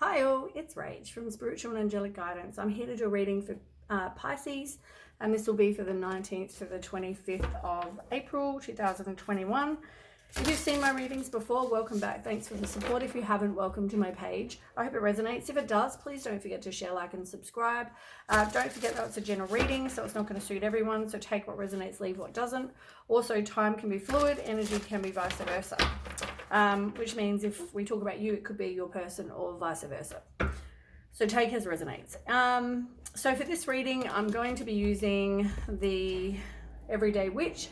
Hi all, it's Rach from Spiritual and Angelic Guidance. I'm here to do a reading for Pisces, and this will be for the 19th to the 25th of April 2021. If you've seen my readings before, welcome back. Thanks for the support. If you haven't, welcome to my page. I hope it resonates. If it does, please don't forget to share, like, and subscribe. Don't forget that it's a general reading, so it's not going to suit everyone. So take what resonates, leave what doesn't. Also, time can be fluid, energy can be vice versa. Which means if we talk about you, it could be your person or vice versa. So take as resonates. So for this reading, I'm going to be using the Everyday Witch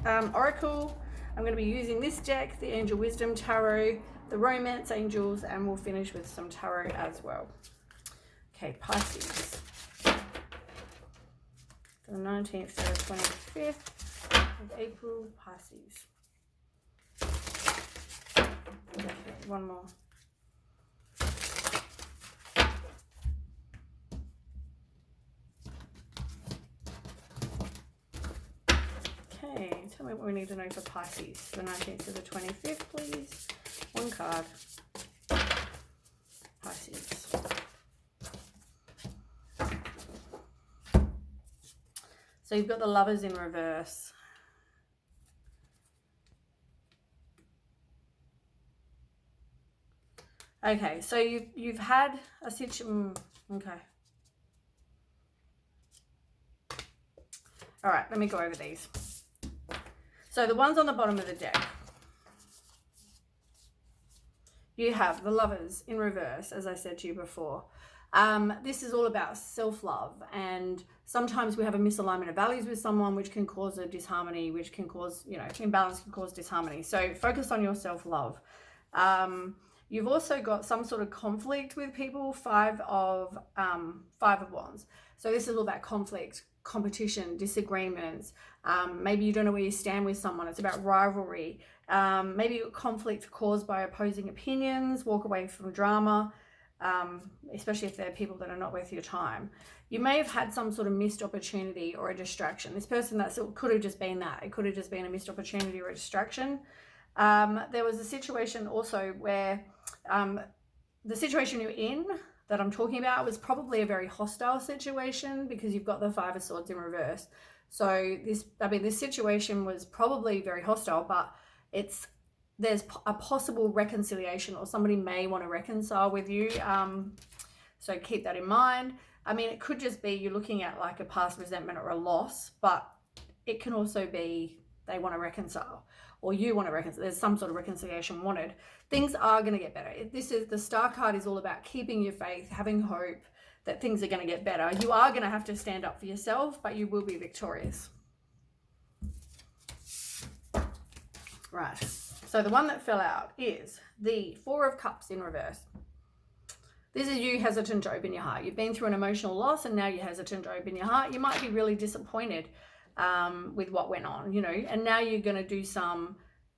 Oracle. I'm going to be using this deck, the Angel Wisdom Tarot, the Romance Angels, and we'll finish with some tarot as well. Okay, Pisces. The 19th to the 25th of April, Pisces. Okay, one more. Okay, tell me what we need to know for Pisces. The 19th to the 25th, please. One card. Pisces. So you've got the Lovers in reverse. Okay, so you've had a situation. Okay. All right, let me go over these. So the ones on the bottom of the deck, you have the Lovers in reverse, as I said to you before. This is all about self-love, and sometimes we have a misalignment of values with someone, which can cause a disharmony, which can cause, imbalance can cause disharmony. So focus on your self-love. You've also got some sort of conflict with people, five of Wands. So this is all about conflict, competition, disagreements. Maybe you don't know where you stand with someone. It's about rivalry. Maybe conflict caused by opposing opinions. Walk away from drama, especially if they're people that are not worth your time. You may have had some sort of missed opportunity or a distraction. This person, could have just been that. It could have just been a missed opportunity or a distraction. There was a situation also where the situation you're in that I'm talking about was probably a very hostile situation, because you've got the Five of Swords in reverse. So this situation was probably very hostile, but there's a possible reconciliation, or somebody may want to reconcile with you. So keep that in mind. It could just be you're looking at like a past resentment or a loss, but it can also be they want to reconcile, or you want to reconcile. There's some sort of reconciliation wanted. Things are going to get better. The Star card is all about keeping your faith, having hope that things are going to get better. You are going to have to stand up for yourself, but you will be victorious. Right. So the one that fell out is the Four of Cups in reverse. This is you hesitant to open your heart. You've been through an emotional loss, and now you're hesitant to open your heart. You might be really disappointed with what went on, and now you're going to do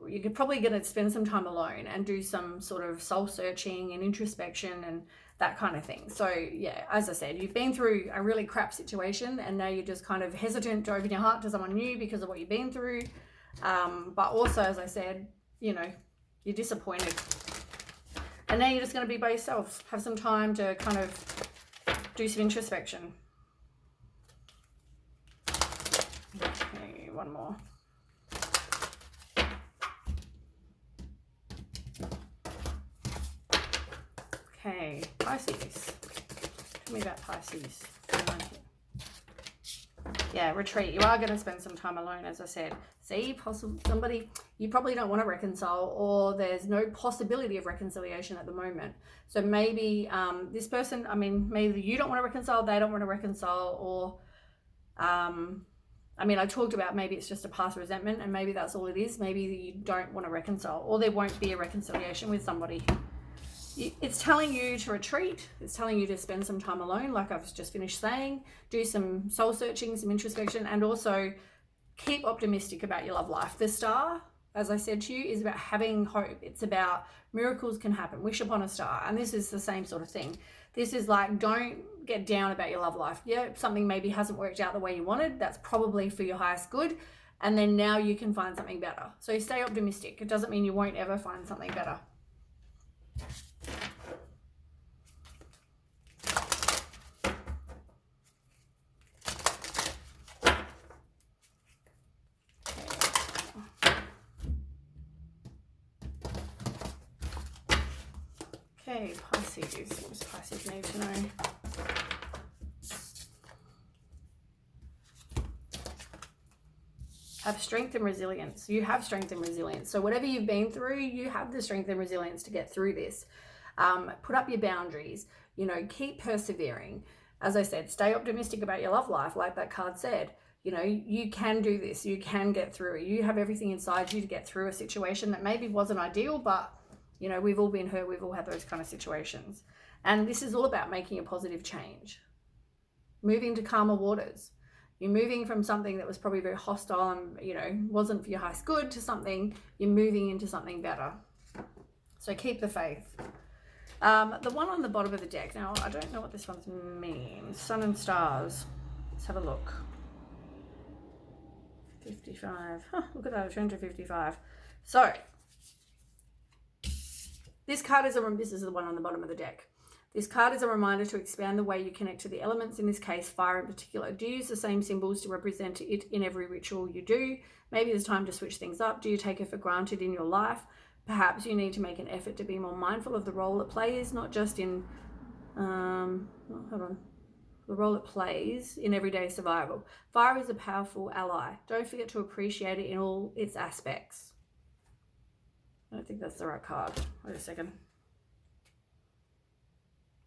you're probably going to spend some time alone and do some sort of soul searching and introspection and that kind of thing. So yeah, as I said, you've been through a really crap situation, and now you're just kind of hesitant to open your heart to someone new because of what you've been through. But also, as I said, you're disappointed, and now you're just going to be by yourself. Have some time to kind of do some introspection. Okay, one more. Okay, Pisces. Tell me about Pisces. Yeah, retreat. You are going to spend some time alone, as I said. See, somebody you probably don't want to reconcile, or there's no possibility of reconciliation at the moment. So maybe this person, maybe you don't want to reconcile, they don't want to reconcile, or I talked about maybe it's just a past resentment, and maybe that's all it is. Maybe you don't want to reconcile, or there won't be a reconciliation with somebody. It's telling you to retreat. It's telling you to spend some time alone, like I've just finished saying. Do some soul searching, some introspection, and also keep optimistic about your love life. The Star, as I said to you, is about having hope. It's about miracles can happen. Wish upon a star. And this is the same sort of thing. This is like, don't get down about your love life. Yeah, something maybe hasn't worked out the way you wanted. That's probably for your highest good. And then now you can find something better. So stay optimistic. It doesn't mean you won't ever find something better. Okay, Pisces. What does Pisces need to know? Have strength and resilience. You have strength and resilience. So whatever you've been through, you have the strength and resilience to get through this. Put up your boundaries. You know, keep persevering. As I said, stay optimistic about your love life, like that card said. You know, you can do this. You can get through it. You have everything inside you to get through a situation that maybe wasn't ideal, but, you know, we've all been hurt. We've all had those kind of situations. And this is all about making a positive change. Moving to calmer waters. You're moving from something that was probably very hostile and, you know, wasn't for your highest good to something, you're moving into something better. So keep the faith. The one on the bottom of the deck, now I don't know what this one means. Sun and stars. Let's have a look. 55. Huh, look at that, it's 255. So this card is this is the one on the bottom of the deck. This card is a reminder to expand the way you connect to the elements, in this case, fire in particular. Do you use the same symbols to represent it in every ritual you do? Maybe it's time to switch things up. Do you take it for granted in your life? Perhaps you need to make an effort to be more mindful of the role it plays, not just in, the role it plays in everyday survival. Fire is a powerful ally. Don't forget to appreciate it in all its aspects. I don't think that's the right card. Wait a second.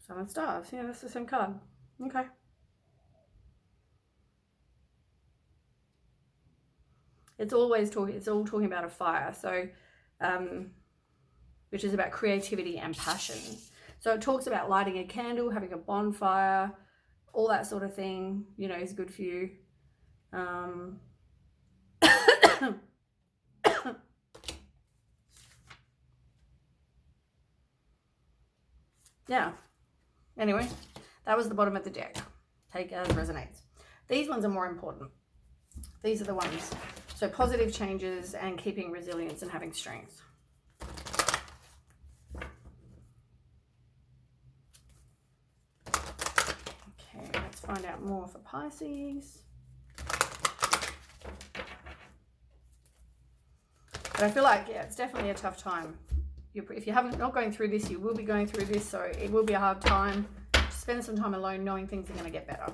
Sun and stars. Yeah, that's the same card. Okay. It's all talking about a fire. So, which is about creativity and passion. So it talks about lighting a candle, having a bonfire, all that sort of thing, you know, is good for you. Yeah. Anyway, that was the bottom of the deck. Take it as resonates. These ones are more important. These are the ones. So positive changes and keeping resilience and having strength. Okay, let's find out more for Pisces. But I feel like, yeah, it's definitely a tough time. If you haven't not going through this, you will be going through this, so it will be a hard time. Spend some time alone knowing things are going to get better.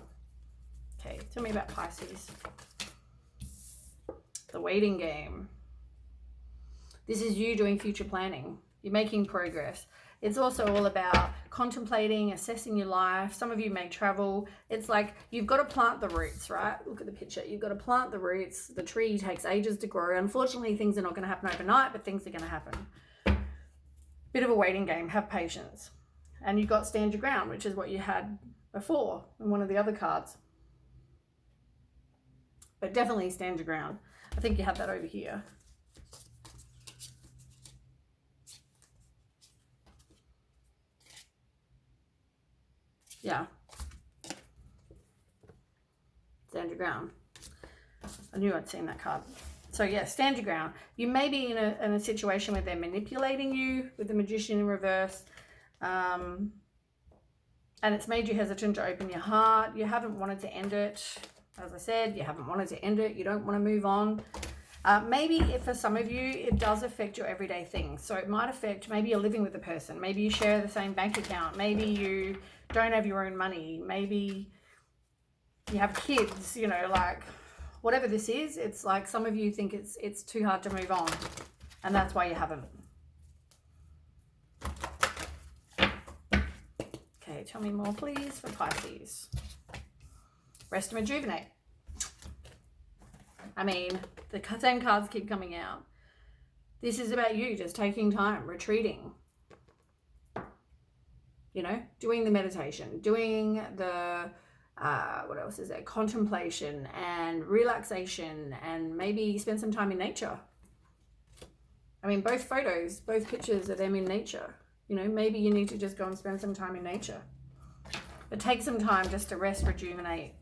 Okay, tell me about Pisces. The waiting game. This is you doing future planning. You're making progress. It's also all about contemplating, assessing your life. Some of you may travel. It's like you've got to plant the roots, right? Look at the picture. You've got to plant the roots. The tree takes ages to grow. Unfortunately, things are not going to happen overnight, but things are going to happen. Bit of a waiting game. Have patience. And you've got stand your ground, which is what you had before in one of the other cards. But definitely stand your ground. I think you have that over here. Yeah. Stand your ground. I knew I'd seen that card. So yeah, stand your ground. You may be in a situation where they're manipulating you with the Magician in reverse. And it's made you hesitant to open your heart. You haven't wanted to end it. As I said, you haven't wanted to end it. You don't want to move on. Maybe for some of you, it does affect your everyday things. So it might affect, maybe you're living with the person. Maybe you share the same bank account. Maybe you don't have your own money. Maybe you have kids, you know, like whatever this is, it's like some of you think it's too hard to move on. And that's why you haven't. Okay, tell me more, please, for Pisces. Rest and rejuvenate. I mean, the same cards keep coming out. This is about you just taking time, retreating. You know, doing the meditation, doing the, what else is there? Contemplation and relaxation, and maybe spend some time in nature. I mean, both photos, both pictures of them in nature. You know, maybe you need to just go and spend some time in nature. But take some time just to rest, rejuvenate,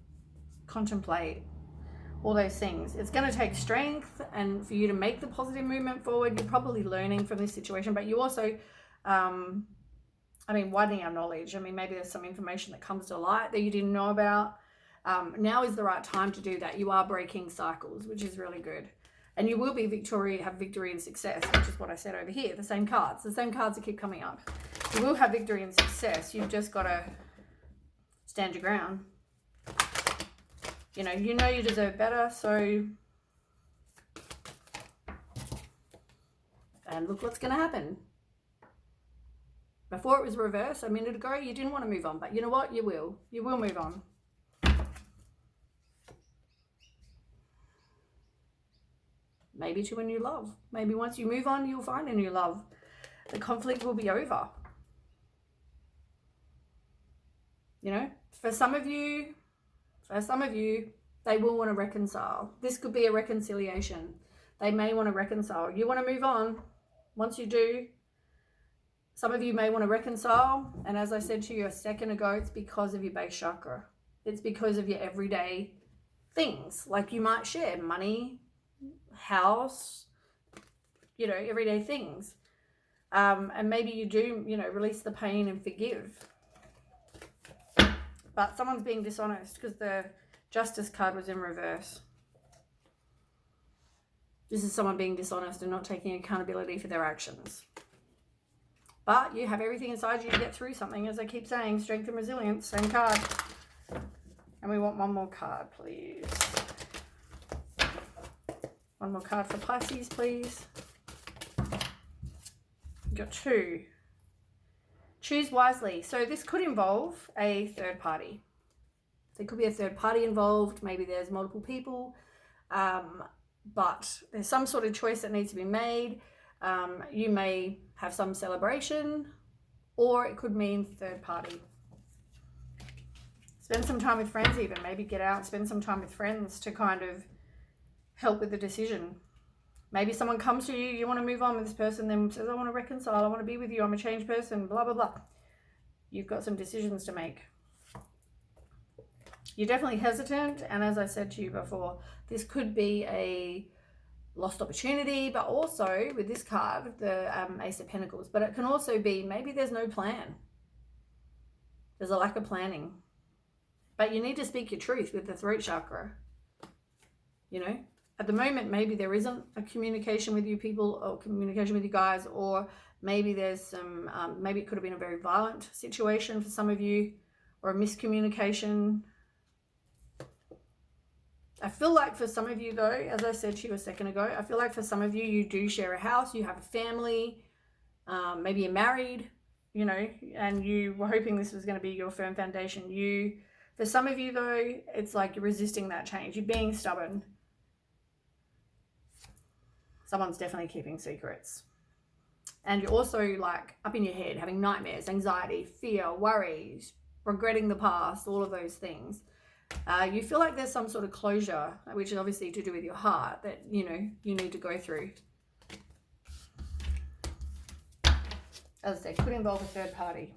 contemplate, all those things. It's going to take strength and for you to make the positive movement forward. You're probably learning from this situation, but you also, widening our knowledge. I mean, maybe there's some information that comes to light that you didn't know about. Now is the right time to do that. You are breaking cycles, which is really good. And you will be have victory and success, which is what I said over here. The same cards that keep coming up. You will have victory and success. You've just got to stand your ground. You know you deserve better, so... And look what's going to happen. Before it was reversed, a minute ago, you didn't want to move on. But you know what? You will. You will move on. Maybe to a new love. Maybe once you move on, you'll find a new love. The conflict will be over. You know, for some of you, they will want to reconcile. This could be a reconciliation. They may want to reconcile. You want to move on. Once you do, some of you may want to reconcile. And as I said to you a second ago, it's because of your base chakra. It's because of your everyday things. Like you might share money, house, you know, everyday things. And maybe you do, you know, release the pain and forgive. But someone's being dishonest because the Justice card was in reverse. This is someone being dishonest and not taking accountability for their actions. But you have everything inside you to get through something. As I keep saying, strength and resilience, same card. And we want one more card, please. One more card for Pisces, please. We've got 2. Choose wisely. So this could involve a third party. There could be a third party involved. Maybe there's multiple people. But there's some sort of choice that needs to be made. You may have some celebration, or it could mean third party. Spend some time with friends even. Maybe get out and spend some time with friends to kind of help with the decision. Maybe someone comes to you, you want to move on with this person, then says, I want to reconcile, I want to be with you, I'm a changed person, blah, blah, blah. You've got some decisions to make. You're definitely hesitant, and as I said to you before, this could be a lost opportunity, but also with this card, the Ace of Pentacles, but it can also be maybe there's no plan. There's a lack of planning. But you need to speak your truth with the throat chakra. You know, at the moment, maybe there isn't a communication with you people or communication with you guys, or maybe there's some, maybe it could have been a very violent situation for some of you, or a miscommunication. I feel like for some of you though, as I said to you a second ago, I feel like for some of you, you do share a house, you have a family, maybe you're married, you know, and you were hoping this was going to be your firm foundation. For some of you though, it's like you're resisting that change. You're being stubborn. Someone's definitely keeping secrets. And you're also like up in your head, having nightmares, anxiety, fear, worries, regretting the past, all of those things. You feel like there's some sort of closure, which is obviously to do with your heart, that, you know, you need to go through. As I said, could involve a third party.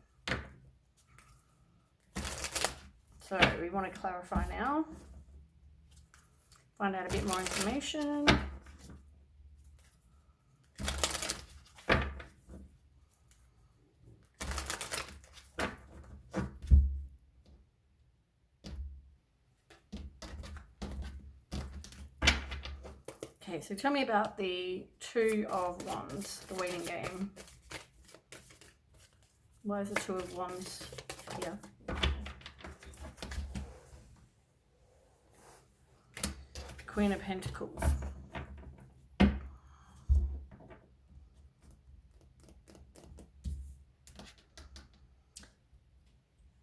So we want to clarify now. Find out a bit more information. Okay, so tell me about the Two of Wands, the waiting game. Why is the Two of Wands here? Queen of Pentacles.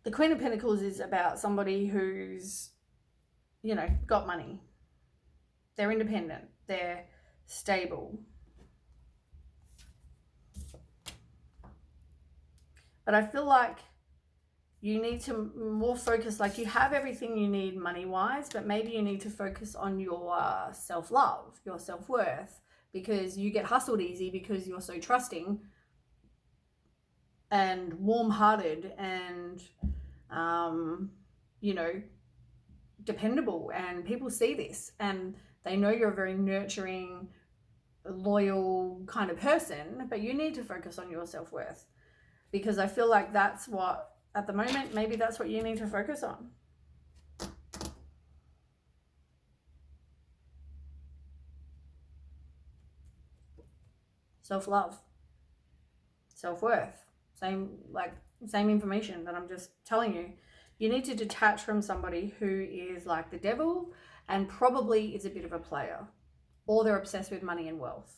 The Queen of Pentacles is about somebody who's, you know, got money. They're independent. They're stable. But I feel like you need to more focus, like you have everything you need money-wise, but maybe you need to focus on your self-love, your self-worth, because you get hustled easy because you're so trusting and warm-hearted and, you know, dependable. And people see this and they know you're a very nurturing, loyal kind of person, but you need to focus on your self-worth, because I feel like that's what, at the moment, maybe that's what you need to focus on. Self-love, self-worth, Same information that I'm just telling you. You need to detach from somebody who is like the devil and probably is a bit of a player, or they're obsessed with money and wealth.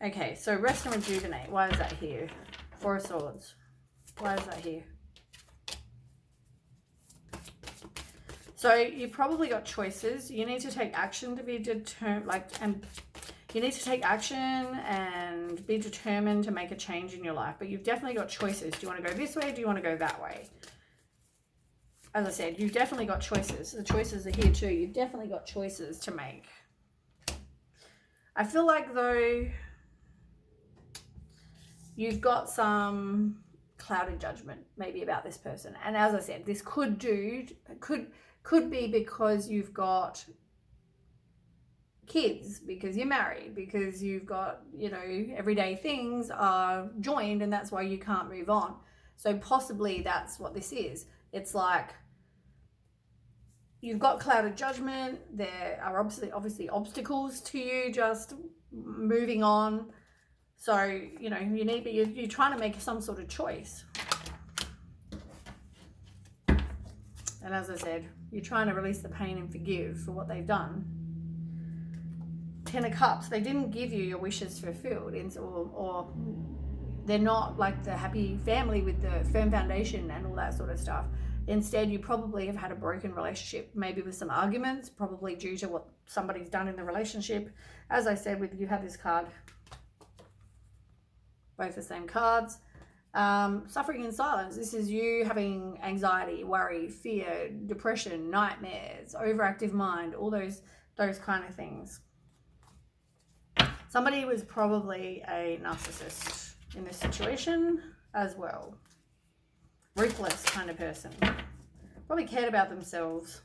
Okay, so rest and rejuvenate. Why is that here? Four of Swords. Why is that here? So you probably got choices. You need to take action to be determined, and you need to take action and be determined to make a change in your life. But you've definitely got choices. Do you want to go this way? Do you want to go that way? As I said, you've definitely got choices. The choices are here too. You've definitely got choices to make. I feel like though you've got some clouded judgment maybe about this person. And as I said, this could be because you've got kids, because you're married, because you've got, you know, everyday things are joined, and that's why you can't move on. So possibly that's what this is. It's like you've got clouded judgment. There are obviously obstacles to you just moving on. So, you know, you're trying to make some sort of choice. And as I said, you're trying to release the pain and forgive for what they've done. 10 of Cups, they didn't give you your wishes fulfilled, or they're not like the happy family with the firm foundation and all that sort of stuff. Instead, you probably have had a broken relationship, maybe with some arguments, probably due to what somebody's done in the relationship. As I said, you have this card, both the same cards. Suffering in silence. This is you having anxiety, worry, fear, depression, nightmares, overactive mind, all those kind of things. Somebody was probably a narcissist in this situation as well. Ruthless kind of person. Probably cared about themselves.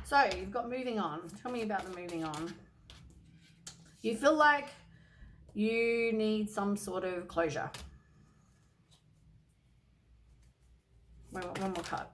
So you've got moving on. Tell me about the moving on. You feel like you need some sort of closure. One more card.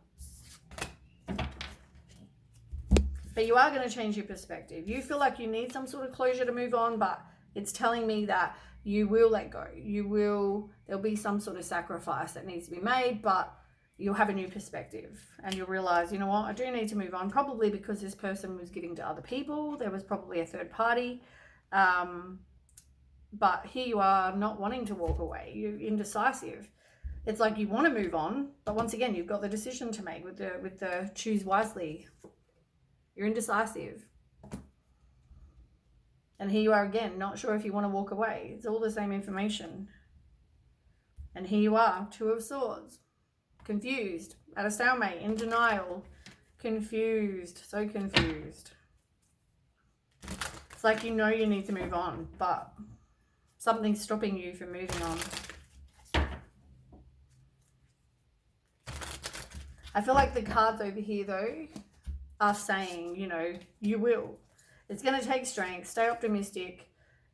But you are going to change your perspective. You feel like you need some sort of closure to move on, but it's telling me that you will let go. There'll be some sort of sacrifice that needs to be made, but you'll have a new perspective and you'll realize, you know what, I do need to move on, probably because this person was giving to other people. There was probably a third party. But here you are not wanting to walk away. You're indecisive. It's like you want to move on, but once again, you've got the decision to make with the choose wisely. You're indecisive. And here you are again, not sure if you want to walk away. It's all the same information. And here you are, Two of Swords. Confused, at a stalemate, in denial, confused, so confused. It's like you know you need to move on, but something's stopping you from moving on. I feel like the cards over here, though, are saying, you know, you will. It's going to take strength. Stay optimistic.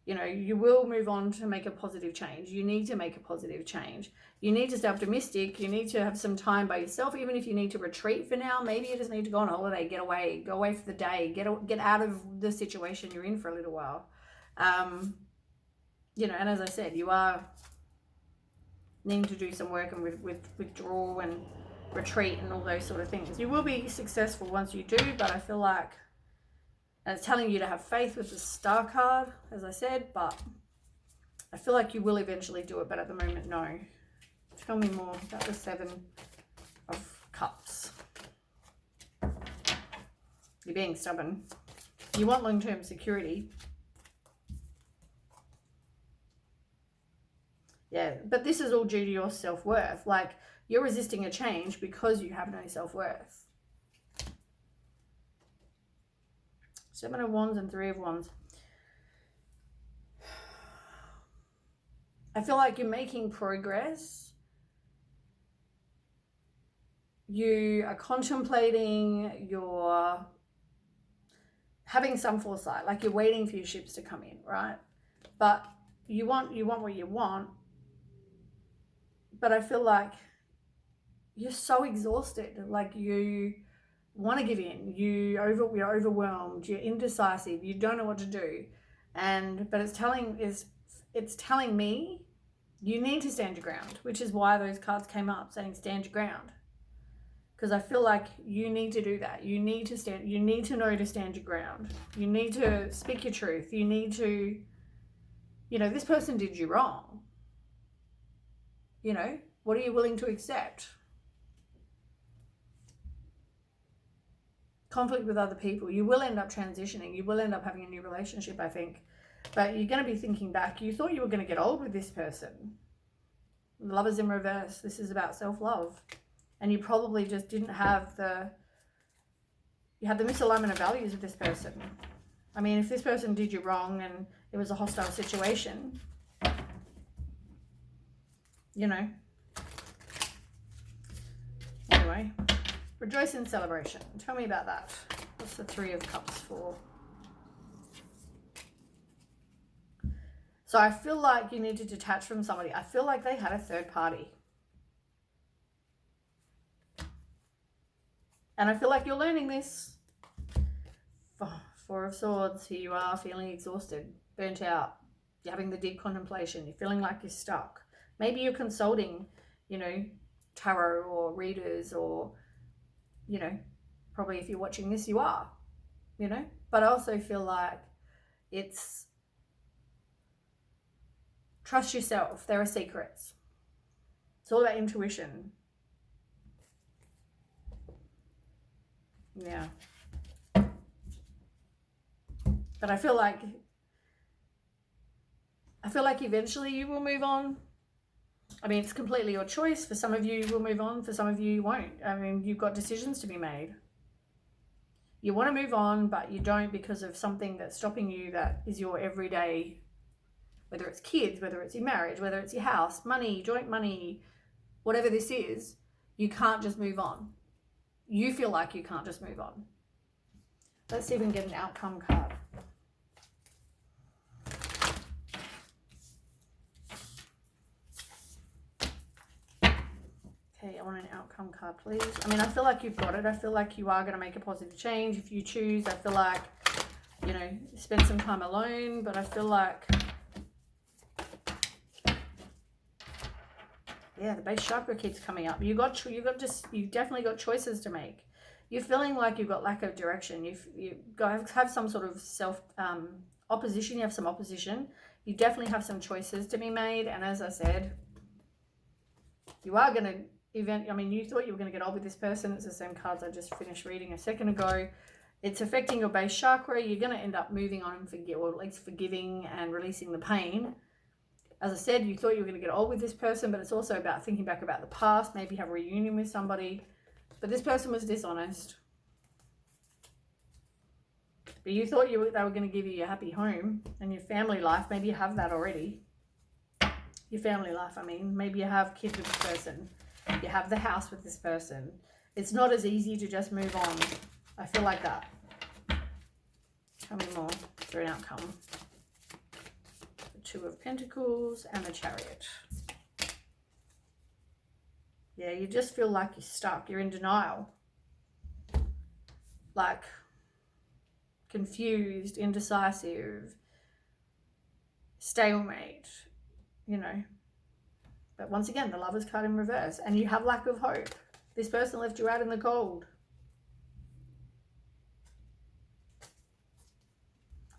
You know, you will move on to make a positive change. You need to make a positive change. You need to stay optimistic. You need to have some time by yourself, even if you need to retreat for now. Maybe you just need to go on holiday, get away, go away for the day, get out of the situation you're in for a little while. You know, and as I said, you are needing to do some work and withdraw and retreat and all those sort of things. You will be successful once you do, but I feel like, and it's telling you to have faith with the Star card, as I said, but I feel like you will eventually do it, but at the moment, no. Tell me more about the Seven of Cups. You're being stubborn. You want long-term security. Yeah, but this is all due to your self-worth. Like, you're resisting a change because you have no self-worth. Seven of Wands and Three of Wands. I feel like you're making progress. You are contemplating, you're having some foresight, like you're waiting for your ships to come in, right? But you want what you want. But I feel like you're so exhausted. Like you want to give in. You're overwhelmed. You're indecisive. You don't know what to do. But it's telling me you need to stand your ground, which is why those cards came up saying stand your ground. Because I feel like you need to do that. You need to know to stand your ground. You need to speak your truth. You need to, this person did you wrong. What are you willing to accept? Conflict with other people. You will end up transitioning. You will end up having a new relationship, I think. But you're going to be thinking back. You thought you were going to get old with this person. Lovers in reverse. This is about self-love. And you probably just didn't have you had the misalignment of values with this person. I mean, if this person did you wrong and it was a hostile situation, Anyway, rejoice in celebration. Tell me about that. What's the Three of Cups for? So I feel like you need to detach from somebody. I feel like they had a third party. And I feel like you're learning this. Four of Swords. Here you are feeling exhausted, burnt out. You're having the deep contemplation. You're feeling like you're stuck. Maybe you're consulting, tarot or readers or, probably if you're watching this, you are, But I also feel like it's trust yourself. There are secrets. It's all about intuition. Yeah. But I feel like eventually you will move on. I mean, it's completely your choice. For some of you, you will move on. For some of you, you won't. I mean, you've got decisions to be made. You want to move on, but you don't because of something that's stopping you that is your everyday, whether it's kids, whether it's your marriage, whether it's your house, money, joint money, whatever this is, you can't just move on. You feel like you can't just move on. Let's see if we can get an outcome card. Okay, I want an outcome card, please. I mean, I feel like you've got it. I feel like you are going to make a positive change if you choose. I feel like, spend some time alone, but I feel like, yeah, the base chakra keeps coming up. You've definitely got choices to make. You're feeling like you've got lack of direction. You have some sort of opposition. You have some opposition. You definitely have some choices to be made. And as I said, you are going to you thought you were going to get old with this person. It's the same cards I just finished reading a second ago. It's affecting your base chakra. You're going to end up moving on and or at least forgiving and releasing the pain. As I said, you thought you were going to get old with this person, but it's also about thinking back about the past, maybe have a reunion with somebody. But this person was dishonest. But you thought they were going to give you your happy home and your family life. Maybe you have that already. Your family life, maybe you have kids with this person. You have the house with this person. It's not as easy to just move on. I feel like that. Tell me more for an outcome. The Two of Pentacles and the Chariot. Yeah, you just feel like you're stuck. You're in denial. Like confused, indecisive, stalemate, But once again, the Lovers card in reverse. And you have lack of hope. This person left you out in the cold.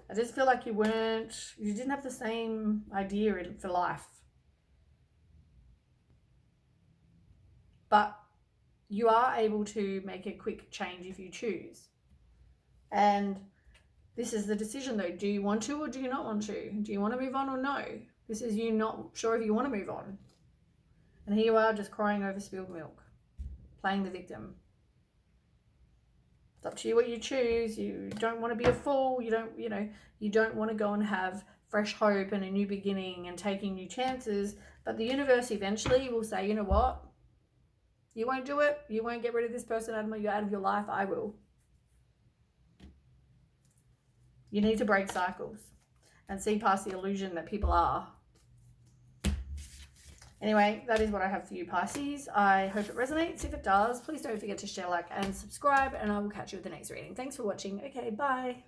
I just feel like you didn't have the same idea for life. But you are able to make a quick change if you choose. And this is the decision though. Do you want to or do you not want to? Do you want to move on or no? This is you not sure if you want to move on. And here you are just crying over spilled milk, playing the victim. It's up to you what you choose. You don't want to be a fool. You don't want to go and have fresh hope and a new beginning and taking new chances. But the universe eventually will say, you know what? You won't do it. You won't get rid of this person out of your life. I will. You need to break cycles and see past the illusion that people are. Anyway, that is what I have for you, Pisces. I hope it resonates. If it does, please don't forget to share, like, and subscribe, and I will catch you with the next reading. Thanks for watching. Okay, bye.